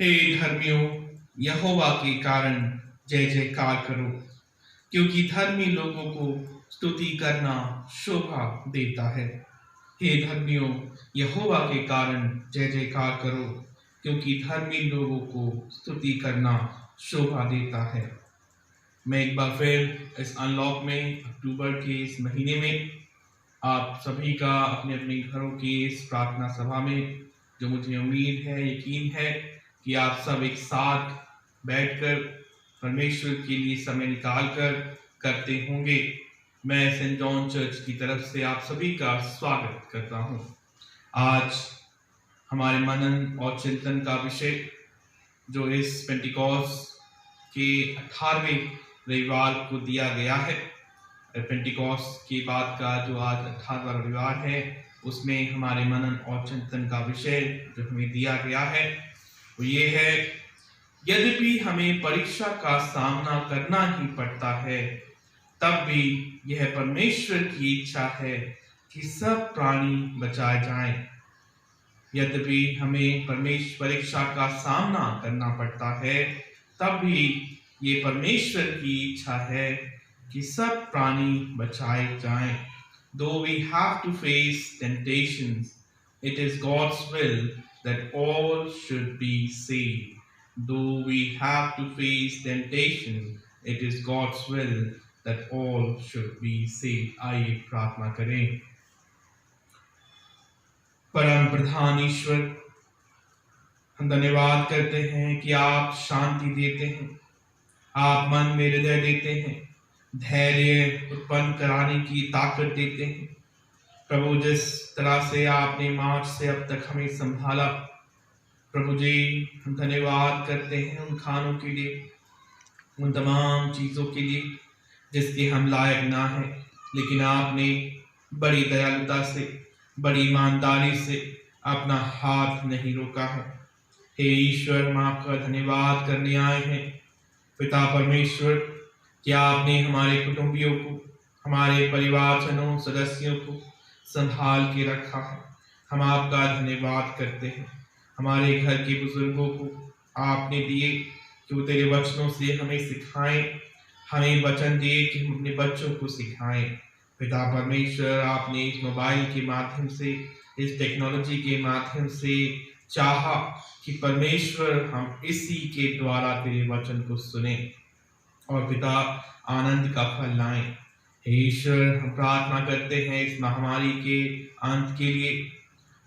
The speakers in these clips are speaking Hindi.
हे धर्मियों, यहोवा के कारण जय जयकार करो, क्योंकि धर्मी लोगों को स्तुति करना शोभा देता है। हे धर्मियों, यहोवा के कारण जय जयकार करो, क्योंकि धर्मी लोगों को स्तुति करना शोभा देता है। मैं एक बार फिर इस अनलॉक में अक्टूबर के इस महीने में आप सभी का अपने अपने घरों की इस प्रार्थना सभा में, जो मुझे उम्मीद है, यकीन है कि आप सब एक साथ बैठकर परमेश्वर के लिए समय निकाल कर करते होंगे। मैं सेंट जॉन चर्च की तरफ से आप सभी का स्वागत करता हूं। आज हमारे मनन और चिंतन का विषय, जो इस पेंटिकॉस्ट के 18वें रविवार को दिया गया है, पेंटिकॉस्ट के बाद का जो आज 18वां रविवार है, उसमें हमारे मनन और चिंतन का विषय जो हमें दिया गया है वो ये है, यद्यपि हमें परीक्षा का सामना करना ही पड़ता है, तब भी यह परमेश्वर की इच्छा है कि सब प्राणी बचाए जाएं। यद्यपि हमें परीक्षा का सामना करना पड़ता है, तब भी ये परमेश्वर की इच्छा है कि सब प्राणी बचाए जाएं। Though we have to face temptations, it is God's will that all should be saved. Though we have to face temptation, it is God's will that all should be saved. आइए प्रार्थना करें। परम प्रधान ईश्वर, हम धन्यवाद करते हैं कि आप शांति देते हैं, आप मन में हृदय देते हैं, धैर्य उत्पन्न कराने की ताकत देते हैं। प्रभु, जिस तरह से आपने मार्च से अब तक हमें संभाला, प्रभु जी, हम धन्यवाद करते हैं उन खानों के लिए, उन तमाम चीज़ों के लिए जिसके हम लायक ना हैं, लेकिन आपने बड़ी दयालुता से, बड़ी ईमानदारी से अपना हाथ नहीं रोका है। हे ईश्वर, हम आपका धन्यवाद करने आए हैं। पिता परमेश्वर, क्या आपने हमारे कुटुंबियों को, हमारे परिवारजनों, सदस्यों को संभाल के रखा है। हम आपका धन्यवाद करते हैं। हमारे घर के बुजुर्गों को आपने दिए कि वो तेरे वचनों से हमें सिखाएं, हमें वचन दिए कि हम अपने बच्चों को सिखाएं। पिता परमेश्वर, आपने इस मोबाइल के माध्यम से, इस टेक्नोलॉजी के माध्यम से चाहा कि परमेश्वर हम इसी के द्वारा तेरे वचन को सुने और पिता आनंद का फल लाएं। हे ईश्वर, हम प्रार्थना करते हैं इस महामारी के अंत के लिए।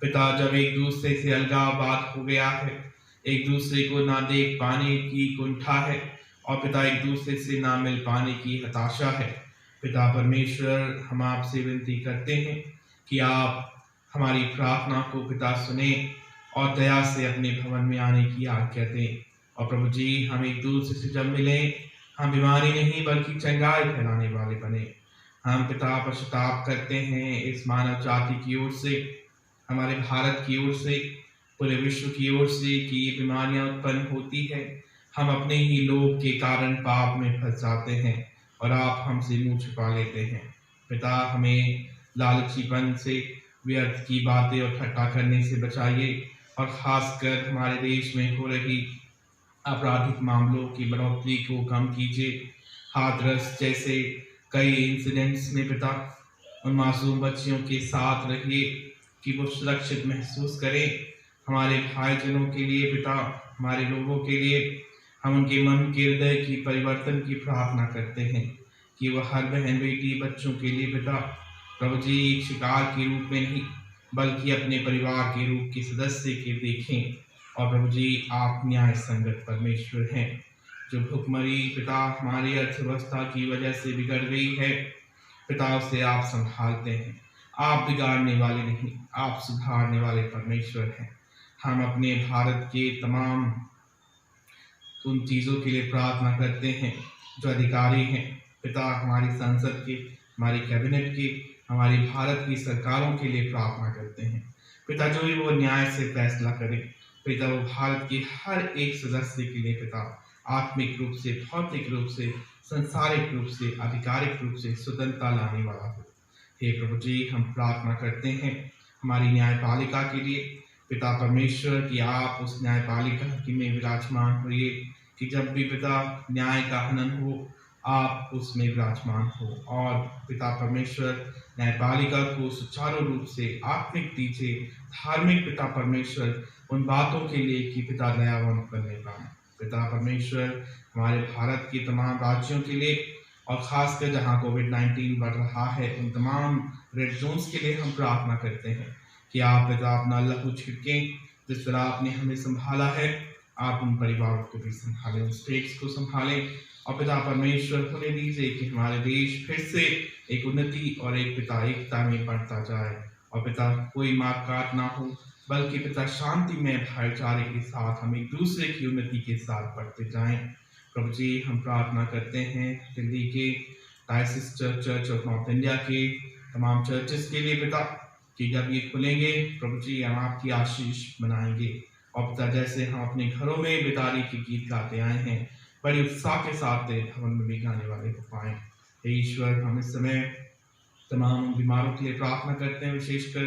पिता, जब एक दूसरे से अलगाव हो गया है, एक दूसरे को ना देख पाने की कुंठा है और पिता एक दूसरे से ना मिल पाने की हताशा है, पिता परमेश्वर, हम आपसे विनती करते हैं कि आप हमारी प्रार्थना को पिता सुने और दया से अपने भवन में आने की आज्ञा दें। और प्रभु जी, हम एक दूसरे से जब मिलें, हम बीमारी नहीं बल्कि चंगाई फैलाने वाले बने। हम पिता पश्चाताप करते हैं इस मानव जाति की ओर से, हमारे भारत की ओर से, पूरे विश्व की ओर से कि ये बीमारियां उत्पन्न होती है। हम अपने ही लोग के कारण पाप में फंस जाते हैं और आप हमसे मुंह छुपा लेते हैं। पिता, हमें लालचीपन से, व्यर्थ की बातें और ठट्टा करने से बचाइए और खासकर हमारे देश में हो रही आपराधिक मामलों की बढ़ोतरी को कम कीजिए। हाथरस जैसे कई इंसिडेंट्स में पिता, उन मासूम बच्चियों के साथ रहिए कि वो सुरक्षित महसूस करें। हमारे भाईजनों के लिए पिता, हमारे लोगों के लिए हम उनके मन के हृदय की परिवर्तन की प्रार्थना करते हैं कि वह हर बहन बेटी बच्चों के लिए पिता, प्रभु जी, एक शिकार के रूप में नहीं बल्कि अपने परिवार के रूप के सदस्य के देखें। और प्रभु जी, आप न्याय संगत परमेश्वर हैं। जो भुखमरी पिता हमारी अर्थव्यवस्था की वजह से बिगड़ गई है, पिता उसे आप संभालते हैं। आप बिगाड़ने वाले नहीं, आप सुधारने वाले परमेश्वर हैं। हम अपने भारत के तमाम उन चीज़ों के लिए प्रार्थना करते हैं जो अधिकारी हैं पिता, हमारी संसद के, हमारी कैबिनेट के, हमारी भारत की सरकारों के लिए प्रार्थना करते हैं पिता, जो भी वो न्याय से फैसला करें पिता, वो भारत के हर एक सदस्य के लिए पिता आत्मिक रूप से, भौतिक रूप से, संसारिक रूप से, आधिकारिक रूप से स्वतंत्रता लाने वाला हो। हे प्रभु जी, हम प्रार्थना करते हैं हमारी न्यायपालिका के लिए, पिता परमेश्वर कि आप उस न्यायपालिका की में विराजमान होइए, कि जब भी पिता न्याय का हनन हो आप उसमें विराजमान हो, और पिता परमेश्वर न्यायपालिका को सुचारू रूप से आत्मिक दीजिए। धार्मिक पिता परमेश्वर उन बातों के लिए कि पिता दयावान करने पाए। पिता परमेश्वर हमारे भारत के तमाम राज्यों के लिए, और खासकर जहाँ कोविड-19 बढ़ रहा है, उन तमाम रेड जोन्स के लिए हम प्रार्थना करते हैं कि आप पिता अपना लहू छिड़कें। जिस तरह आपने हमें संभाला है, आप उन परिवारों को भी संभालें, उन स्टेट्स को संभालें, और पिता परमेश्वर होने दीजिए कि हमारे देश फिर से एक उन्नति और एक पिता एकता में बढ़ता जाए, और पिता कोई मारकाट ना हो, बल्कि पिता शांति में भाईचारे के साथ हम एक दूसरे की उन्नति के साथ बढ़ते जाएं। प्रभु जी, हम प्रार्थना करते हैं दिल्ली के diocese church of north India के तमाम चर्चेस के लिए पिता, कि जब ये खुलेंगे प्रभु जी हम आपकी आशीष मनाएंगे, और पिता जैसे हम अपने घरों में बेदारी के गीत गाते आए हैं, बड़े उत्साह के साथ भवन में भी गाने वाले हो पाए। हे ईश्वर, हम इस समय तमाम बीमारों के लिए प्रार्थना करते हैं, विशेषकर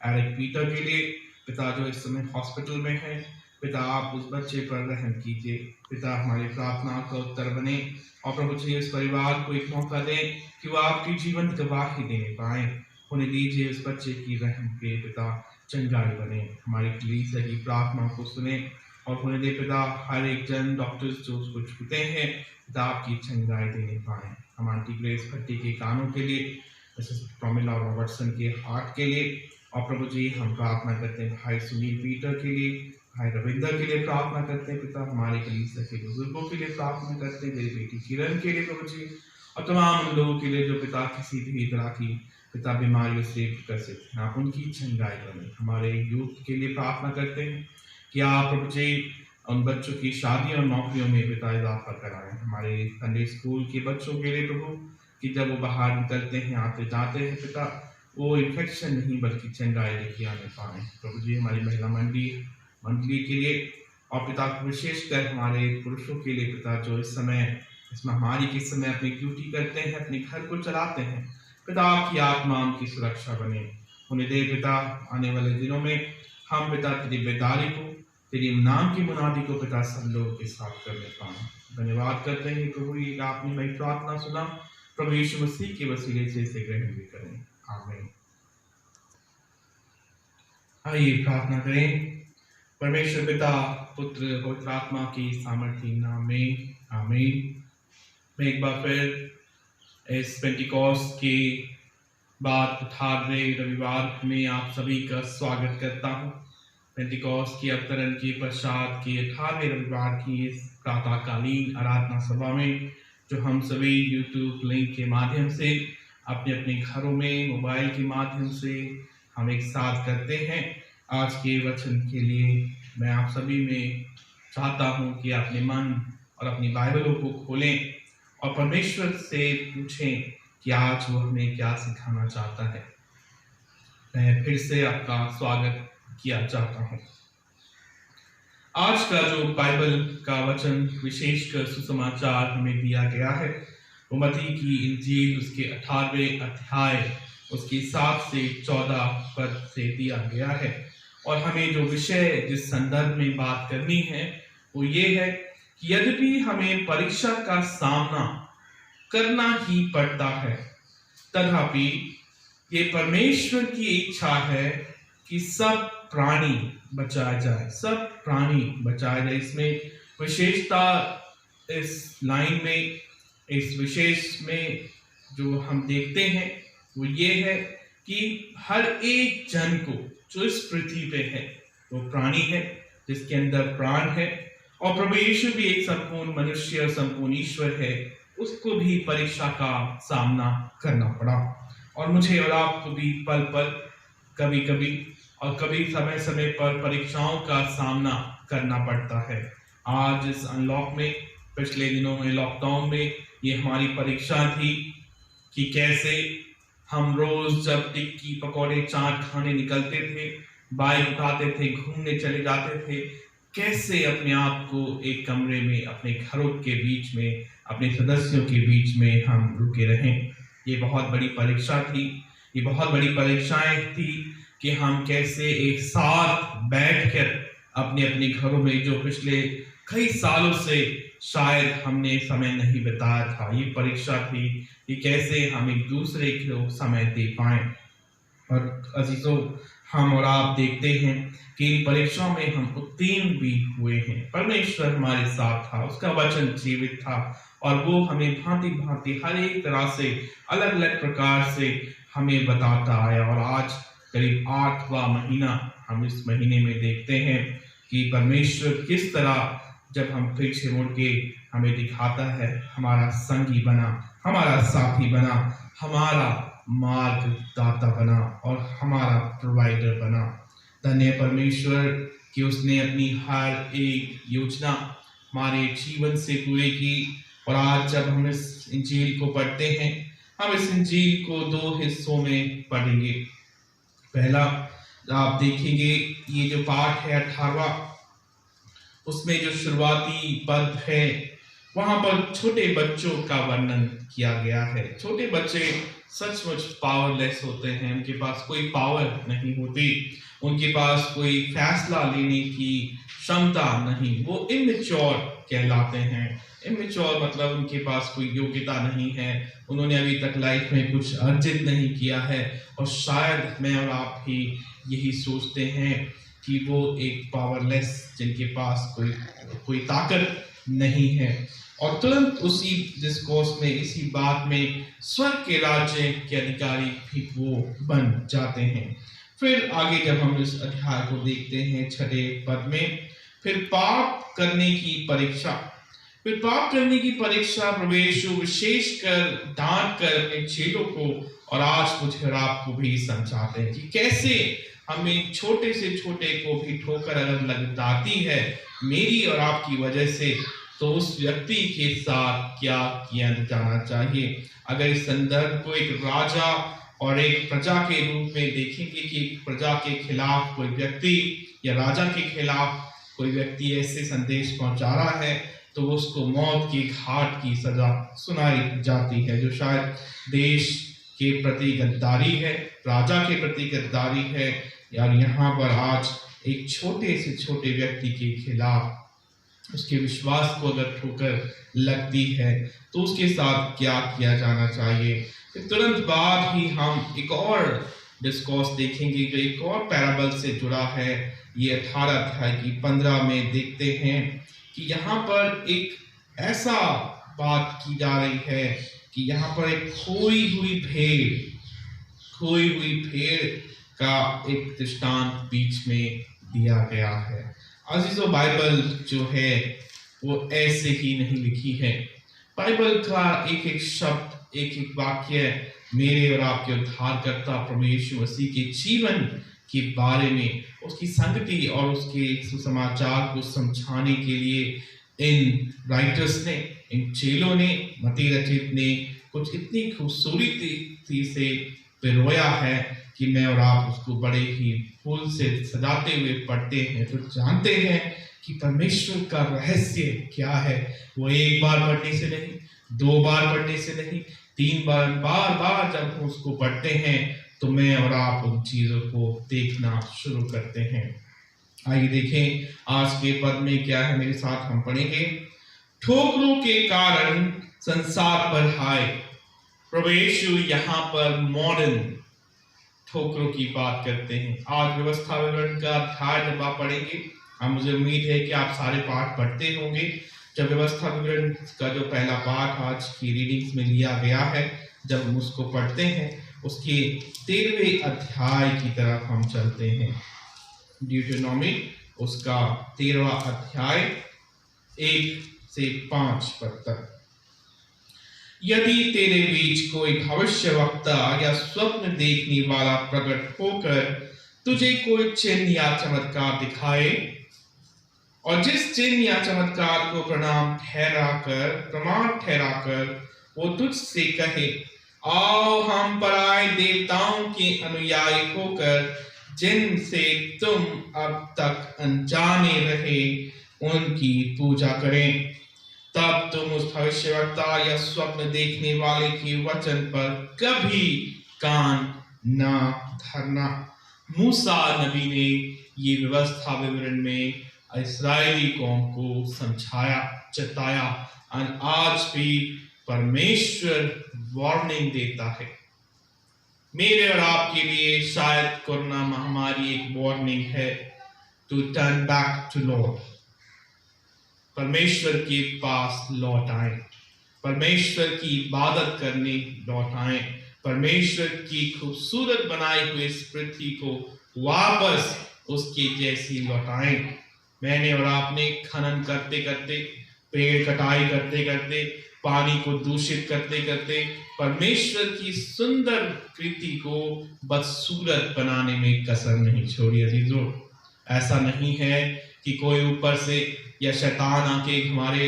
एरिक पीटर के लिए पिता जो इस समय हॉस्पिटल में है। पिता आप उस बच्चे पर रहम कीजिए, पिता हमारी प्रार्थना का उत्तर बने, और प्रभु जी इस परिवार को एक मौका दें कि वो आपकी जीवंत गवाही देने पाए। उन्हें दीजिए उस बच्चे की रहम के पिता चंगाई बने, हमारी कलीसिया की प्रार्थना को सुने, और उन्हें दे पिता हर एक जन डॉक्टर्स जो उसको छूते हैं पिता आपकी चंगाई देने पाए। हम आंटी ग्रेस भट्टी के कानों के लिए, मिसेस प्रोमिला रॉबर्टसन के हार्ट के लिए, और प्रभु जी हम प्रार्थना करते हैं भाई सुनील पीटर के लिए, भाई रविंदर के लिए प्रार्थना करते हैं पिता, हमारे कलीसिया के बुजुर्गों के लिए प्रार्थना करते हैं, मेरी बेटी किरण के लिए प्रभु जी, और तमाम उन लोगों के लिए जो पिता किसी भी तरह की पिता बीमारियों से ग्रसित हैं, आप उनकी चंगाई बने। हमारे यूथ के लिए प्रार्थना करते हैं कि आप प्रभु जी उन बच्चों की शादी और नौकरियों में पिता इजाफा कराएं। हमारे संडे स्कूल के बच्चों के लिए प्रभु, कि जब वो बाहर निकलते हैं आते जाते हैं पिता, वो इन्फेक्शन नहीं बल्कि चंगाई लेके आने पाए। प्रभु जी हमारी महिला मंडली के लिए, और पिता विशेषकर हमारे पुरुषों के लिए पिता जो इस समय इस महामारी के समय अपनी ड्यूटी करते हैं, अपने घर को चलाते हैं, पिता आपकी आत्मा उनकी सुरक्षा बने। उन्हें दे पिता आने वाले दिनों में हम पिता तेरी बेदारी को, तेरी नाम की मुनादी को पिता सब लोगों के साथ करने पाए। धन्यवाद करते हैं प्रभु, ये आपने मेरी प्रार्थना सुना, प्रभु यीशु मसीह के वसीले से इसे ग्रहण भी करें, आमीन। आइए प्रार्थना करें। परमेश्वर पिता पुत्र पवित्र आत्मा की सामर्थी नाम में, आमीन। मैं एक बार फिर इस पेंटिकॉस्ट के बाद 18वें रविवार में आप सभी का स्वागत करता हूँ। पेंटिकॉस्ट की अवतरण के पश्चात के 18वें रविवार की इस प्रातःकालीन आराधना सभा में, जो हम सभी यूट्यूब लिंक के माध्यम से अपने अपने घरों में मोबाइल के माध्यम से हम एक साथ करते हैं। आज के वचन के लिए मैं आप सभी में चाहता हूँ कि अपने मन और अपनी बाइबलों को खोलें और परमेश्वर से पूछें कि आज वो हमें क्या सिखाना चाहता है। मैं फिर से आपका स्वागत किया चाहता हूँ। आज का जो बाइबल का वचन विशेषकर सुसमाचार हमें दिया गया है, वो मत्ती की इंजील उसके 18वें अध्याय उसकी 7 से 14 पद से दिया गया है। और हमें जो विषय जिस संदर्भ में बात करनी है वो ये है कि यद्यपि हमें परीक्षा का सामना करना ही पड़ता है, तथापि ये परमेश्वर की इच्छा है कि सब प्राणी बचाए जाए, सब प्राणी बचाए जाए। इसमें विशेषता इस लाइन में, इस विशेष में जो हम देखते हैं वो ये है कि हर एक जन को जो इस पृथ्वी पे है वो प्राणी है जिसके अंदर प्राण है, और प्रभु यीशु भी एक संपूर्ण मनुष्य और संपूर्ण ईश्वर है, उसको भी परीक्षा का सामना करना पड़ा। और मुझे और आपको भी पल पल, कभी कभी और कभी समय समय पर परीक्षाओं का सामना करना पड़ता है। आज इस अनलॉक में, पिछले दिनों में लॉकडाउन में, ये हमारी परीक्षा थी कि कैसे हम रोज जब टिक्की पकौड़े चाट खाने निकलते थे, बाइक उठाते थे, घूमने चले जाते थे, कैसे अपने आप को एक कमरे में, अपने घरों के बीच में, अपने सदस्यों के बीच में हम रुके रहें। ये बहुत बड़ी परीक्षा थी, ये बहुत बड़ी परीक्षाएं थी कि हम कैसे एक साथ बैठकर अपने अपने घरों में जो पिछले कई सालों से शायद हमने समय नहीं बिताया था, ये परीक्षा थी कि कैसे हम एक दूसरे को समय दे पाए। और अजीजों, हम और आप देखते हैं कि इन परीक्षाओं में हम उत्तीर्ण भी हुए हैं। परमेश्वर हमारे साथ था, उसका वचन जीवित था और वो हमें भांति भांति हर एक तरह से अलग अलग प्रकार से हमें बताता आया। और आज करीब 8वां महीना हम इस महीने में देखते हैं कि परमेश्वर किस तरह जब हम पीछे मुड़ के हमें दिखाता है, हमारा संगी बना, हमारा साथी बना, हमारा मार्गदाता बना और हमारा प्रोवाइडर बना। धन्य परमेश्वर कि उसने अपनी हर एक योजना हमारे जीवन से पूरी की। और आज जब हम इस इंजील को पढ़ते हैं, हम इस इंजील को 2 हिस्सों में पढ़ेंगे। पहला आप देखेंगे ये जो पाठ है 18वां, उसमें जो शुरुआती पद है वहां पर छोटे बच्चों का वर्णन किया गया है। छोटे बच्चे सचमुच पावरलेस होते हैं, उनके पास कोई पावर नहीं होती, उनके पास कोई फैसला लेने की क्षमता नहीं, वो इमेच्योर कहलाते हैं। इमेच्योर मतलब उनके पास कोई योग्यता नहीं है, उन्होंने अभी तक लाइफ में कुछ अर्जित नहीं किया है। और शायद मैं और आप भी यही सोचते हैं कि वो एक पावरलेस, जिनके पास कोई ताकत नहीं है। और तुरंत उसी डिस्कोर्स में, इसी बात में स्वर्ग के राज्य के अधिकारी भी वो बन जाते हैं। फिर आगे जब हम इस अध्याय को देखते हैं 6 पद में, फिर पाप करने की परीक्षा। फिर पाप करने की परीक्षा प्रवेश विशेषकर डांट कर अपने चेलों को और आज मुझे और आपको भी समझाते हैं कि कैसे हमें छोटे से छोटे को भी ठोकर अगर लग जाती है मेरी और आपकी वजह से, तो उस व्यक्ति के साथ क्या किया जाना चाहिए। अगर इस संदर्भ को एक राजा और एक प्रजा के रूप में देखेंगे कि प्रजा के खिलाफ कोई व्यक्ति या राजा के खिलाफ कोई व्यक्ति ऐसे संदेश पहुंचा रहा है, तो उसको मौत की घाट की सजा सुनाई जाती है, जो शायद देश के प्रति गद्दारी है, राजा के प्रति गद्दारी है। यार यहाँ पर आज एक छोटे से छोटे व्यक्ति के खिलाफ उसके विश्वास को अगर ठोकर लगती है तो उसके साथ क्या किया जाना चाहिए। फिर तुरंत बाद ही हम एक और डिस्कोर्स देखेंगे जो एक और पैराबल से जुड़ा है। ये 18 अध्याय की 15 में देखते हैं कि यहाँ पर एक ऐसा बात की जा रही है कि यहाँ पर एक खोई हुई भेड़ का एक दृष्टांत बीच में दिया गया है। अजीजों, बाइबल जो है वो ऐसे ही नहीं लिखी है। बाइबल का एक एक शब्द, एक एक वाक्य मेरे और आपके उद्धारकर्ता प्रभु यीशु मसीह के जीवन के बारे में, उसकी संगति और उसके सुसमाचार को समझाने के लिए इन राइटर्स ने, इन चेलों ने, मत्ती रचित ने कुछ इतनी खूबसूरती से पिरोया है कि मैं और आप उसको बड़े ही फूल से सजाते हुए पढ़ते हैं तो जानते हैं कि परमेश्वर का रहस्य क्या है। वो एक बार पढ़ने से नहीं, 2 बार पढ़ने से नहीं, 3 बार, बार जब हम उसको पढ़ते हैं तो मैं और आप उन चीजों को देखना शुरू करते हैं। आइए देखें आज के पद में क्या है, मेरे साथ हम पढ़ेंगे। ठोकरों के कारण संसार पर हाय। प्रभु यीशु यहाँ पर मॉडर्न ठोकरों की बात करते हैं। आज व्यवस्था विवरण का अध्याय जब आप पढ़ेंगे, मुझे उम्मीद है कि आप सारे पाठ पढ़ते होंगे। जब व्यवस्था विवरण का जो पहला पाठ आज की रीडिंग्स में लिया गया है, जब हम उसको पढ़ते हैं उसके 13वें अध्याय की तरफ हम चलते हैं। ड्यूटेरोनॉमी उसका 13वां अध्याय 1 से 5 पद तक। यदि तेरे बीच कोई भविष्यवक्ता या स्वप्न देखने वाला प्रकट होकर तुझे कोई चिन्ह या चमत्कार दिखाए और जिस चिन्ह या चमत्कार को प्रमाण ठहराकर वो तुझसे कहे, आओ हम पराये देवताओं के अनुयायी होकर जिनसे तुम अब तक अनजाने रहे उनकी पूजा करें, तब तुम उस भविष्यवक्ता या स्वप्न देखने वाले के वचन पर कभी कान ना धरना। मूसा नबी ने ये व्यवस्था विवरण में इस्राएली कौम को समझाया, जताया, और आज भी परमेश्वर वार्निंग देता है। मेरे और आपके लिए शायद कोरोना महामारी एक वार्निंग है, to turn back to Lord. परमेश्वर के पास लौट आए, परमेश्वर की इबादत करने लौट आए, परमेश्वर की खूबसूरत बनाई हुई इस पृथ्वी को वापस उसके जैसी लौटाएं। मैंने और आपने खनन करते करते, पेड़ कटाई करते करते, पानी को दूषित करते करते परमेश्वर की सुंदर कृति को बदसूरत बनाने में कसर नहीं छोड़ी। अजीजों, ऐसा नहीं है कि कोई ऊपर से या शैतान आके हमारे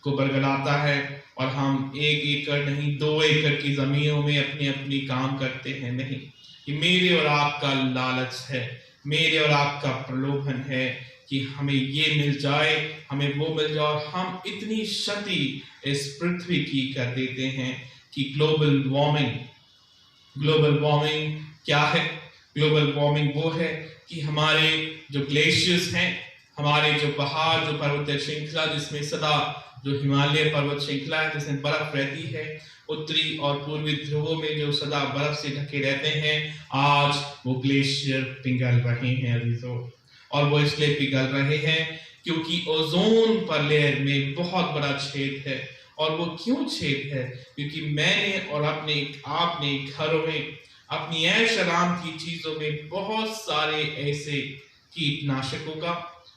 को बरगलाता है और हम 1 एकड़ नहीं 2 एकड़ की जमीनों में अपने अपनी काम करते हैं। नहीं, ये मेरे और आपका लालच है, मेरे और आपका प्रलोभन है कि हमें ये मिल जाए, हमें वो मिल जाए, और हम इतनी क्षति इस पृथ्वी की कर देते हैं कि ग्लोबल वार्मिंग क्या है? ग्लोबल वार्मिंग वो है कि हमारे जो ग्लेशियर्स हैं, हमारे जो पहाड़, जो पर्वतीय श्रृंखला, जिसमें सदा जो हिमालय पर्वत श्रृंखला है जिसमें बर्फ रहती है, उत्तरी और पूर्वी ध्रुवों में जो सदा बर्फ से ढके रहते हैं, आज वो ग्लेशियर पिघल रहे हैं अजीजों। और वो इसलिए पिघल रहे हैं क्योंकि ओजोन पर लेयर में बहुत बड़ा छेद है। और वो क्यों छेद है? क्योंकि मैंने और आपने घरों में, अपनी ऐश आराम की चीजों में बहुत सारे ऐसे कीटनाशकों का,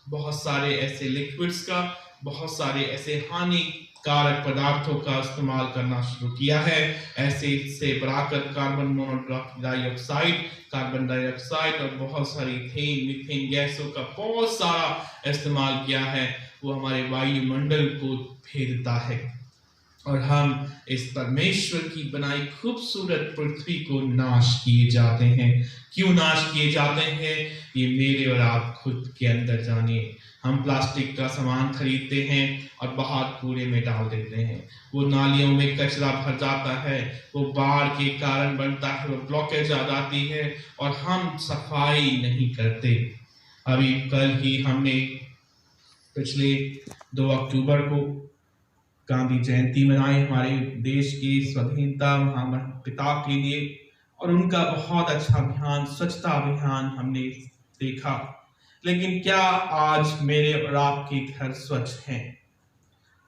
बहुत सारे ऐसे लिक्विड्स का, बहुत सारे ऐसे हानिकारक पदार्थों का इस्तेमाल करना शुरू किया है। ऐसे से बढ़ाकर कार्बन डाइऑक्साइड और बहुत सारी मीथेन गैसों का बहुत सारा इस्तेमाल किया है। वो हमारे वायुमंडल को भेदता है और हम इस परमेश्वर की बनाई खूबसूरत पृथ्वी को नाश किए जाते हैं। क्यों नाश किए जाते हैं? ये मेरे और आप खुद के अंदर जानिए। हम प्लास्टिक का सामान खरीदते हैं और बाहर कूड़े में डाल देते हैं, वो नालियों में कचरा भर जाता है, वो बाढ़ के कारण बनता है, वो ब्लॉकेज आ जाती है और हम सफाई नहीं करते। अभी कल ही हमने पिछले 2 अक्टूबर को गांधी जयंती मनाई हमारे देश की स्वाधीनता महापिता के लिए, और उनका बहुत अच्छा अभियान, स्वच्छता अभियान हमने देखा। लेकिन क्या आज मेरे और आपके घर स्वच्छ हैं?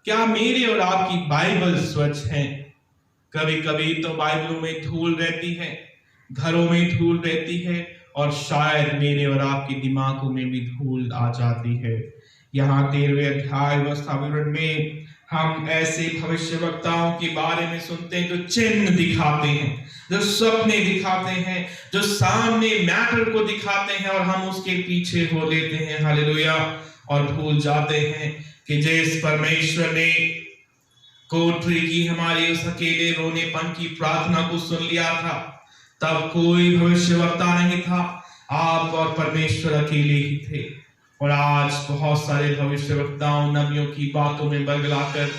क्या मेरे और आपकी बाइबल स्वच्छ है? कभी कभी तो बाइबलों में धूल रहती है, घरों में धूल रहती है, और शायद मेरे और आपके दिमागों में भी धूल आ जाती है। यहाँ 13वें अध्याय व्यवस्था विवरण में हम ऐसे भविष्यवक्ताओं के बारे में सुनते हैं जो चिन्ह दिखाते हैं, जो सपने दिखाते हैं, जो सामने मैटर को दिखाते हैं और हम उसके पीछे हो लेते हैं। हालेलुया। और भूल जाते हैं कि जिस परमेश्वर ने कोठरी की हमारे उस अकेले रोनेपन की प्रार्थना को सुन लिया था, तब कोई भविष्यवक्ता नहीं था, आप और परमेश्वर अकेले ही थे। और आज बहुत सारे भविष्यवक्ताओं, नबियों की बातों में बगलाकर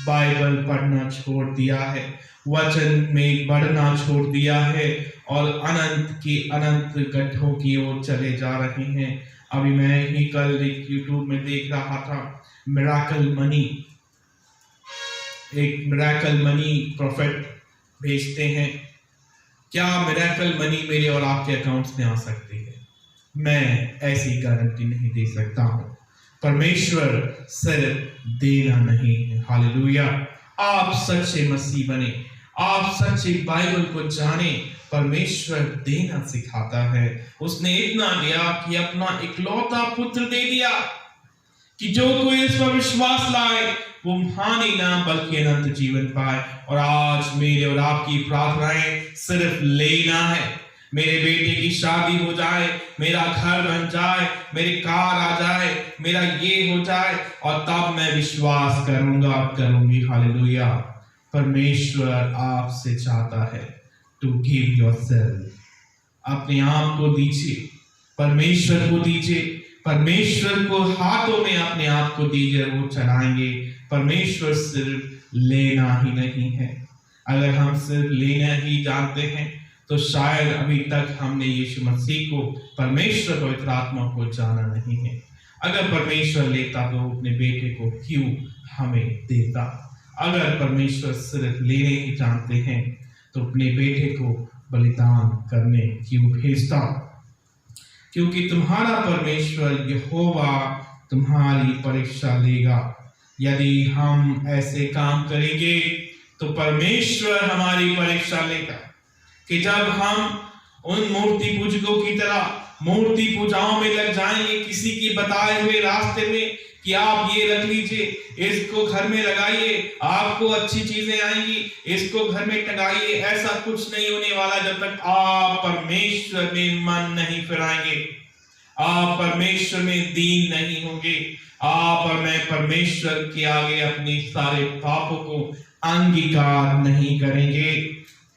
बाइबल पढ़ना छोड़ दिया है, वचन में बढ़ना छोड़ दिया है और अनंत की अनंत गड्ढों की ओर चले जा रहे हैं। अभी मैं ही कल एक यूट्यूब में देख रहा था, मिरेकल मनी, एक मिरेकल मनी प्रोफेट भेजते हैं। क्या मिरेकल मनी मेरे और आपके अकाउंट्स में आ सकती है? मैं ऐसी गारंटी नहीं दे सकता हूं। परमेश्वर सिर्फ देना नहीं है। हालेलुया। आप सच्चे मसीह बने, आप सच्ची बाइबल को जाने। परमेश्वर देना सिखाता है। उसने इतना दिया कि अपना इकलौता पुत्र दे दिया कि जो कोई इस पर विश्वास लाए वो हानि ना बल्कि अनंत जीवन पाए। और आज मेरे और आपकी प्रार्थनाएं सिर्फ लेना है। मेरे बेटे की शादी हो जाए, मेरा घर बन जाए, मेरी कार आ जाए, मेरा ये हो जाए, और तब मैं विश्वास करूंगा, करूंगी। हालेलुया। परमेश्वर आपसे चाहता है टू गिव योरसेल्फ। अपने आप को दीजिए, परमेश्वर को दीजिए, परमेश्वर को हाथों में अपने आप को दीजिए, वो चलाएंगे। परमेश्वर सिर्फ लेना ही नहीं है। अगर हम सिर्फ लेना ही जानते हैं तो शायद अभी तक हमने यीशु मसीह को, परमेश्वर पवित्र आत्मा को जाना नहीं है। अगर परमेश्वर लेता तो अपने बेटे को क्यों हमें देता? अगर परमेश्वर सिर्फ लेने ही जानते हैं तो अपने बेटे को बलिदान करने क्यों भेजता? क्योंकि तुम्हारा परमेश्वर यहोवा तुम्हारी परीक्षा लेगा। यदि हम ऐसे काम करेंगे तो परमेश्वर हमारी परीक्षा लेगा कि जब हम उन मूर्ति पूजकों की तरह मूर्ति पूजाओं में लग जाएंगे, किसी की बताए हुए रास्ते में कि आप ये रख लीजिए, इसको घर में लगाइए, आपको अच्छी चीजें आएंगी, इसको घर में टंगाइए। ऐसा कुछ नहीं होने वाला जब तक आप परमेश्वर में मन नहीं फिराएंगे, आप परमेश्वर में दीन नहीं होंगे, आप और मैं परमेश्वर के आगे अपने सारे पापों को अंगीकार नहीं करेंगे,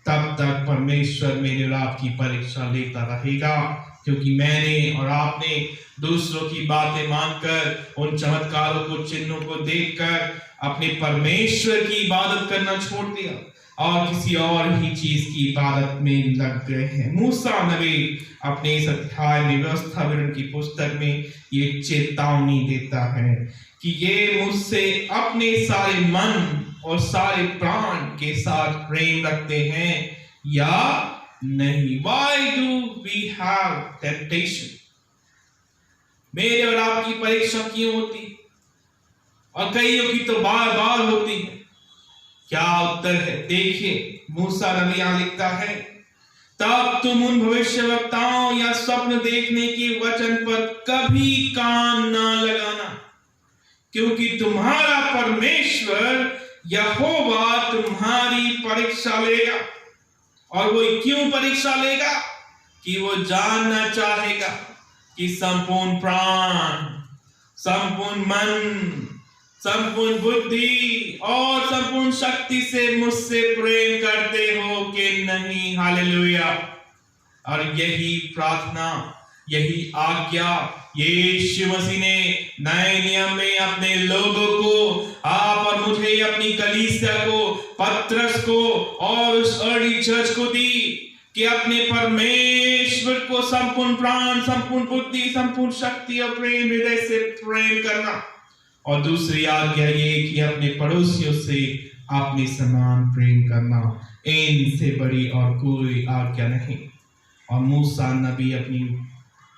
तब तक परमेश्वर मेरे और आपकी परीक्षा लेता रहेगा। क्योंकि मैंने और आपने दूसरों की बातें मानकर, उन चमत्कारों को, चिन्हों को देखकर अपने परमेश्वर की इबादत करना छोड़ दिया और किसी और ही चीज की इबादत में लग गए हैं। मूसा नबी अपने इस अध्याय में, व्यवस्था विवरण की पुस्तक में, ये चेतावनी देता है कि ये मुझसे अपने सारे मन और सारे प्राण के साथ प्रेम रखते हैं या नहीं। Why do we have temptation? मेरे और आपकी परीक्षा क्यों होती और कईयों की तो बार बार होती है? क्या उत्तर है? देखिए, मूसा नबी यहां लिखता है, तब तुम उन भविष्यवक्ताओं या स्वप्न देखने के वचन पर कभी कान ना लगाना, क्योंकि तुम्हारा परमेश्वर यहोवा तुम्हारी परीक्षा लेगा। और वो क्यों परीक्षा लेगा? कि वो जानना चाहेगा कि संपूर्ण प्राण, संपूर्ण मन, संपूर्ण बुद्धि और संपूर्ण शक्ति से मुझसे प्रेम करते हो कि नहीं। हालेलुया। और यही प्रार्थना, यही आज्ञा यीशु मसीह ने नए नियम में अपने लोगों को, आप और मुझे, अपनी कलीसिया को, पत्रस को और उस अर्ली चर्च को दी कि अपने परमेश्वर को संपूर्ण प्राण, संपूर्ण बुद्धि, संपूर्ण शक्ति और प्रेम, हृदय से प्रेम करना। और दूसरी आज्ञा ये कि अपने पड़ोसियों से अपने समान प्रेम करना। इनसे बड़ी और कोई आज्ञा नहीं। और मूसा नबी अपनी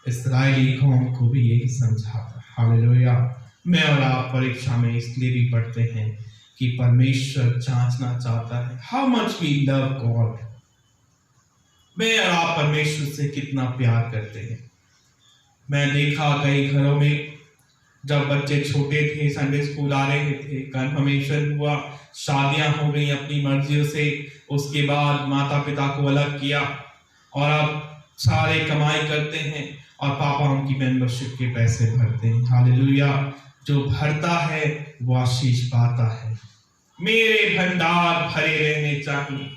इस्राएली कौम को भी यही समझाता। हालेलुया। मैं और आप परीक्षा में इसलिए भी पढ़ते हैं कि परमेश्वर जांचना चाहता है how much we love God. मैं और आप परमेश्वर से कितना प्यार करते हैं। मैं देखा कई घरों में जब बच्चे छोटे थे, संडे स्कूल आ रहे थे, कन्फर्मेशन हुआ, शादियां हो गई अपनी मर्जियों से, उसके बाद माता पिता को अलग किया और अब सारे कमाई करते हैं और पापा उनकी मेंबरशिप के पैसे भरते हैं। हालेलुया। जो भरता है वो आशीष पाता है। मेरे भंडार भरे रहने चाहिए।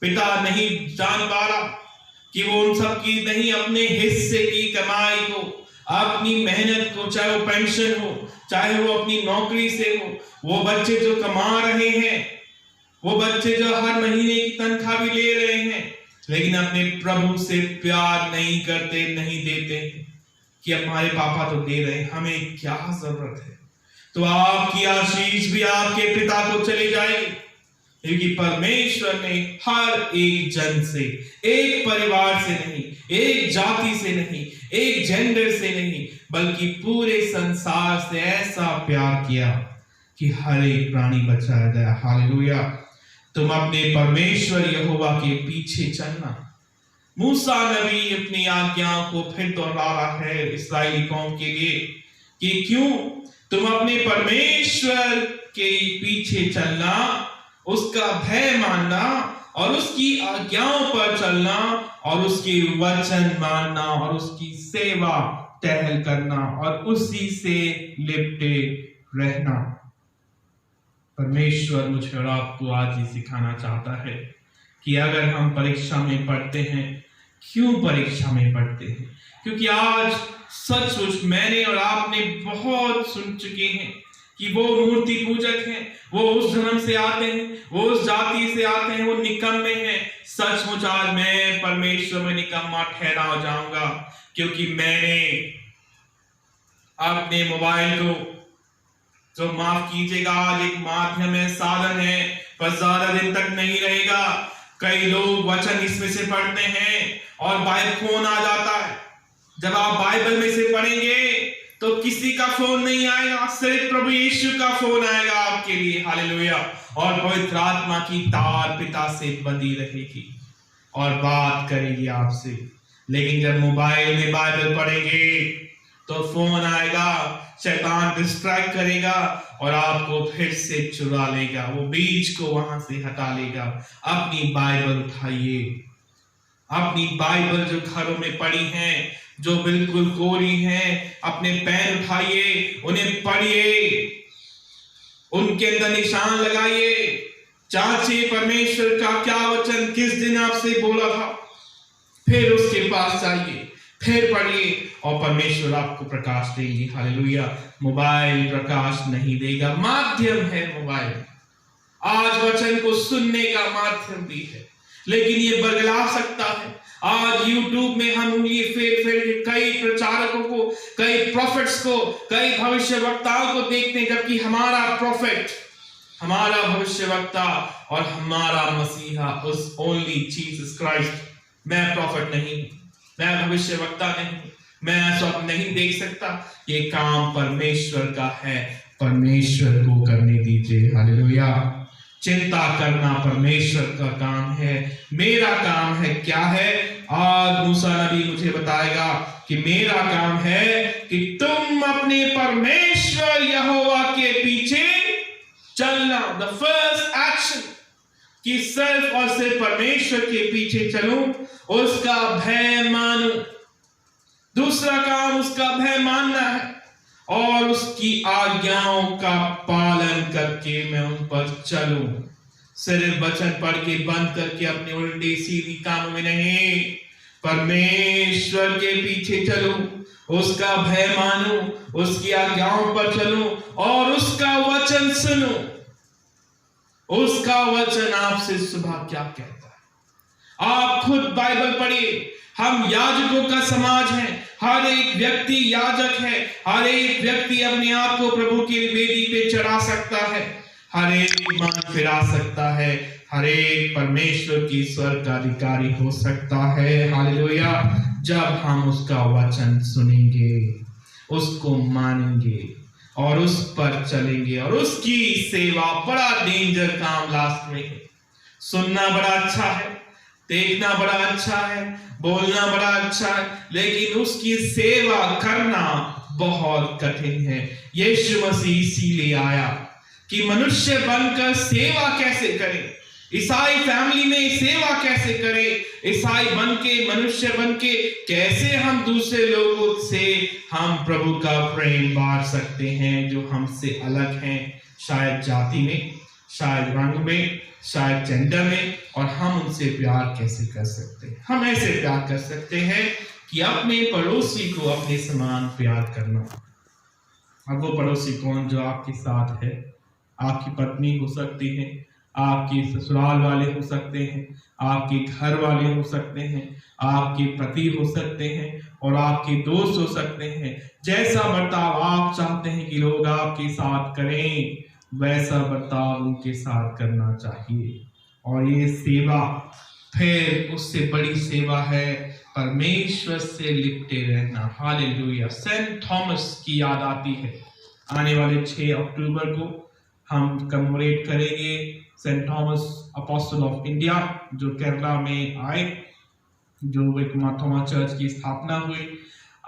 पिता नहीं जान पा रहा कि वो उन सब की नहीं, अपने हिस्से की कमाई को, अपनी मेहनत को, चाहे वो पेंशन हो, चाहे वो अपनी नौकरी से हो, वो बच्चे जो कमा रहे हैं, वो बच्चे जो हर महीने की तनख्वाह भी ले रहे हैं, लेकिन अपने प्रभु से प्यार नहीं करते, नहीं देते कि हमारे पापा तो दे रहे हैं, हमें क्या जरूरत है। तो आपकी आशीष भी आपके पिता को चली जाएगी, क्योंकि परमेश्वर ने हर एक जन से, एक परिवार से नहीं, एक जाति से नहीं, एक जेंडर से नहीं, बल्कि पूरे संसार से ऐसा प्यार किया कि हर एक प्राणी बचाया गया। हालेलुया। तुम अपने परमेश्वर यहोवा के पीछे चलना। मूसा नबी अपनी आज्ञाओं को फिर दोहरा रहा है इस्राएली कौम के लिए कि क्यों तुम अपने परमेश्वर के पीछे चलना, उसका भय मानना और उसकी आज्ञाओं पर चलना और उसके वचन मानना और उसकी सेवा टहल करना और उसी से लिपटे रहना। परमेश्वर मुझे और आपको आज ही सिखाना चाहता है कि अगर हम परीक्षा में पढ़ते हैं, क्यों परीक्षा में पढ़ते हैं? क्योंकि आज सच मैंने और आपने बहुत सुन चुके हैं कि वो मूर्ति पूजक हैं, वो उस धर्म से आते हैं, वो उस जाति से आते हैं, वो निकम्मे हैं, सचमुच आज मैं परमेश्वर में निकम्मा ठहरा हो जाऊंगा, क्योंकि मैंने अपने मोबाइल को, जो माफ कीजिएगा आज एक माध्यम है, साधन है, पर ज्यादा दिन तक नहीं रहेगा। कई लोग वचन इसमें से पढ़ते हैं और बाइबल फोन आ जाता है। जब आप बाइबल में से पढ़ेंगे तो किसी का फोन नहीं आएगा, सिर्फ प्रभु यीशु का फोन आएगा आपके लिए। हालेलुया। और पवित्र आत्मा की तार पिता से बंधी रहेगी और बात करेगी आपसे। लेकिन जब मोबाइल में बाइबल पढ़ेंगे तो फोन आएगा, शैतान डिस्ट्रैक्ट करेगा और आपको फिर से चुरा लेगा, वो बीज को वहां से हटा लेगा। अपनी बाइबल उठाइए, अपनी बाइबल जो घरों में पड़ी हैं, जो बिल्कुल कोरी हैं, अपने पैर उठाइए, उन्हें पढ़िए, उनके अंदर निशान लगाइए, जांचिए परमेश्वर का क्या वचन किस दिन आपसे बोला था, फिर उसके पास जाइए, फिर पढ़िए और परमेश्वर आपको प्रकाश देंगे। हालेलुया। मोबाइल प्रकाश नहीं देगा, माध्यम है मोबाइल, आज वचन को सुनने का माध्यम भी है, लेकिन ये बदला सकता है। आज YouTube में हम उंगली फेर कई प्रचारकों को, कई प्रॉफिट्स को, कई भविष्यवक्ताओं को देखते हैं, जबकि हमारा प्रॉफिट, हमारा भविष्यवक्ता और हमारा मसीहा उस ओनली जीसस क्राइस्ट। मैं प्रॉफिट नहीं, मैं भविष्यवक्ता नहीं, मैं सब नहीं देख सकता। ये काम परमेश्वर का है, परमेश्वर को करने दीजिए। हालेलुया। चिंता करना परमेश्वर का काम है, मेरा काम है क्या है? आज मूसा नबी मुझे बताएगा कि मेरा काम है कि तुम अपने परमेश्वर यहोवा के पीछे चलना। द फर्स्ट एक्शन कि सिर्फ और सिर्फ परमेश्वर के पीछे चलूं, उसका भय मानूं। दूसरा काम उसका भय मानना है और उसकी आज्ञाओं का पालन करके मैं उन पर चलूं। सिर्फ वचन पढ़ के बंद करके अपने उल्टी सीधी कामों में नहीं, परमेश्वर के पीछे चलूं, उसका भय मानूं, उसकी आज्ञाओं पर चलूं और उसका वचन सुनूं। उसका वचन आपसे सुबह क्या कहता है? आप खुद बाइबल पढ़िए। हम याजकों का समाज है, हर एक व्यक्ति याजक है, हर एक व्यक्ति अपने आप को प्रभु की वेदी पे चढ़ा सकता है, हर एक मन फिरा सकता है, हर एक परमेश्वर की स्वर्ग का अधिकारी हो सकता है। हालेलुया। जब हम उसका वचन सुनेंगे, उसको मानेंगे और उस पर चलेंगे और उसकी सेवा, बड़ा डेंजर काम लास्ट में है। सुनना बड़ा अच्छा है, देखना बड़ा अच्छा है, बोलना बड़ा अच्छा है, लेकिन उसकी सेवा करना बहुत कठिन है। यीशु मसीह इसीलिए आया कि मनुष्य बनकर सेवा कैसे करे, ईसाई फैमिली में सेवा कैसे करे, ईसाई बनके, मनुष्य बनके कैसे हम दूसरे लोगों से हम प्रभु का प्रेम बांट सकते हैं जो हमसे अलग हैं, शायद जाति में, शायद रंग में, शायद जेंडर में, और हम उनसे प्यार कैसे कर सकते हैं? हम ऐसे प्यार कर सकते हैं कि अपने पड़ोसी को अपने समान प्यार करना। अब वो पड़ोसी कौन? जो आपके साथ है। आपकी पत्नी हो सकती है, आपके ससुराल वाले हो सकते हैं, आपके घर वाले हो सकते हैं, आपके पति हो सकते हैं और आपके दोस्त हो सकते हैं। जैसा बर्ताव आप चाहते हैं कि लोग आपके साथ करें, वैसा बर्ताव उनके साथ करना चाहिए। और ये सेवा, फिर उससे बड़ी सेवा है परमेश्वर से लिपटे रहना। हालेलुया। सेंट थॉमस की याद आती है। आने वाले 6 अक्टूबर को हम कमेमोरेट करेंगे Saint Thomas apostle of India, जो केरला में आए, जो एक मार्थोमा चर्च की स्थापना हुई।